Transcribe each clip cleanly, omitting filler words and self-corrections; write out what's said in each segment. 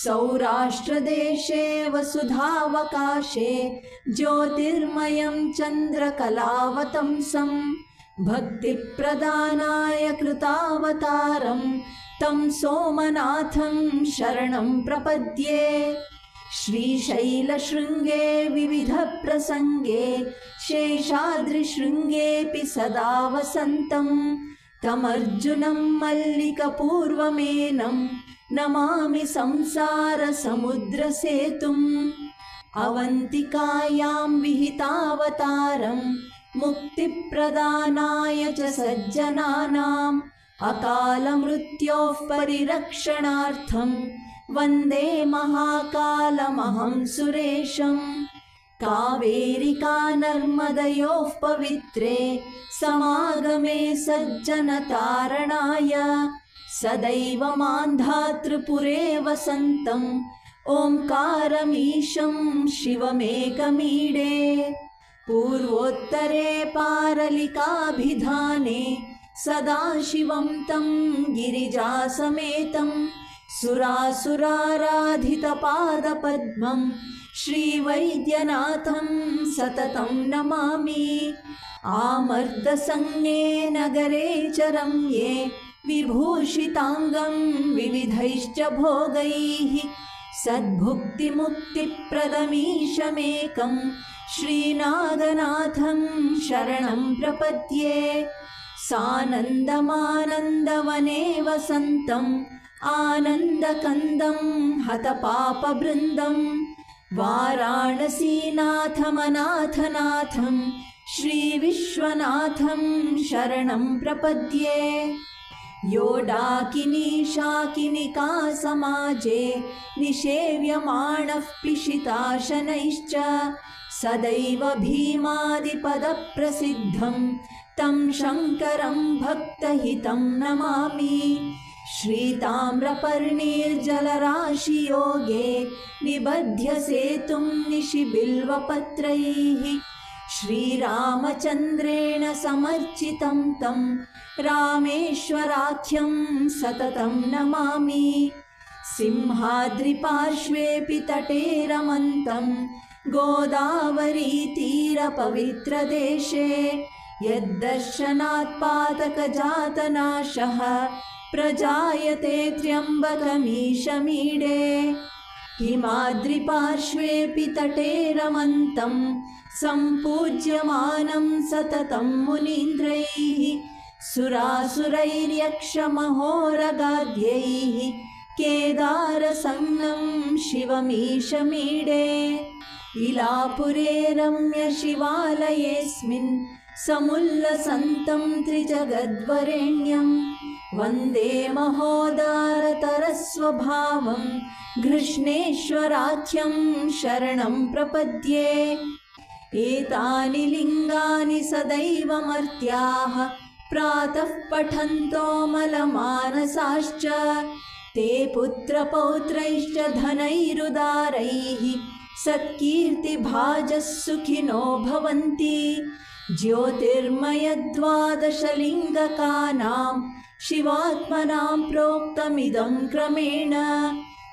सौराष्ट्रदेशे वसुधावकाशे ज्योतिर्मयं चन्द्रकलावतंसं भक्तिप्रदानाय कृतावतारं तं सोमनाथं शरणं प्रपद्ये। श्रीशैलशृङ्गे विविधप्रसङ्गे शेषाद्रिशृङ्गेऽपि सदा वसन्तं तमर्जुनं मल्लिकपूर्वमेनं नमामि संसारसमुद्रसेतुम्। अवन्तिकायां विहितावतारं मुक्तिप्रदानाय च सज्जनानाम् अकालमृत्योः परिरक्षणार्थं वन्दे महाकालमहं सुरेशम्। कावेरिका नर्मदयोः पवित्रे समागमे सज्जनतारणाय सदैव मान्धातृपुरे वसन्तं ओंकारमीशं शिवमेकमीडे। पूर्वोत्तरे पारलिकाभिधाने सदाशिवं तं गिरिजासमेतं सुरासुराराधितपादपद्मं श्रीवैद्यनाथं सततं नमामि। आमर्दसंज्ञे नगरे च रम्ये विभूषिताङ्गं विविधैश्च भोगैः सद्भुक्तिमुक्तिप्रदमीशमेकं श्रीनागनाथं शरणं प्रपद्ये। सानन्दमानन्दवने वसन्तम् आनन्दकन्दं हतपापवृन्दं वाराणसीनाथमनाथनाथं श्रीविश्वनाथं शरणं प्रपद्ये। यो डाकिनी शाकिनिका समाजे निषेव्यमाणः पिशिताशनैश्च सदैव भीमादिपदप्रसिद्धं तं शङ्करं भक्तहितं नमामि। श्रीताम्रपर्णिर्जलराशियोगे निबध्य सेतुं निशिबिल्वपत्रैः श्रीरामचन्द्रेण समर्चितं तं रामेश्वराख्यं सततं नमामि। सिंहाद्रिपार्श्वेऽपि तटे रमन्तं गोदावरीतीरपवित्रदेशे यद्दर्शनात् पातकजातनाशः प्रजायते त्र्यम्बकमीशमीडे। हिमाद्रिपार्श्वेऽपि तटे रमन्तं सम्पूज्यमानं सततं मुनीन्द्रैः सुरासुरैर्यक्षमहोरगाद्यैः केदारसंज्ञं शिवमीशमीडे। इलापुरे रम्यशिवालयेऽस्मिन् समुल्लसन्तं त्रिजगद्वरेण्यं वन्दे महोदारतरस्वभावं घृष्णेश्वराख्यं शरणं प्रपद्ये। एतानि लिङ्गानि सदैव मर्त्याः प्रातः पठन्तो मलमानसाश्च ते पुत्रपौत्रैश्च धनैरुदारैः सत्कीर्तिभाजः सुखिनो भवन्ति। ज्योतिर्मयद्वादशलिङ्गकानां शिवात्मनां प्रोक्तमिदं क्रमेण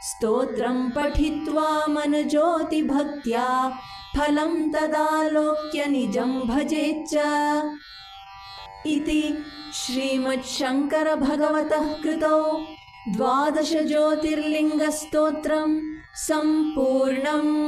स्तोत्रं पठित्वा मनज्योतिभक्त्या फलं तदालोक्य निजं भजेच्च। इति श्रीमच्छङ्करभगवतः कृतौ 12 ज्योतिर्लिङ्गस्तोत्रं सम्पूर्णम्।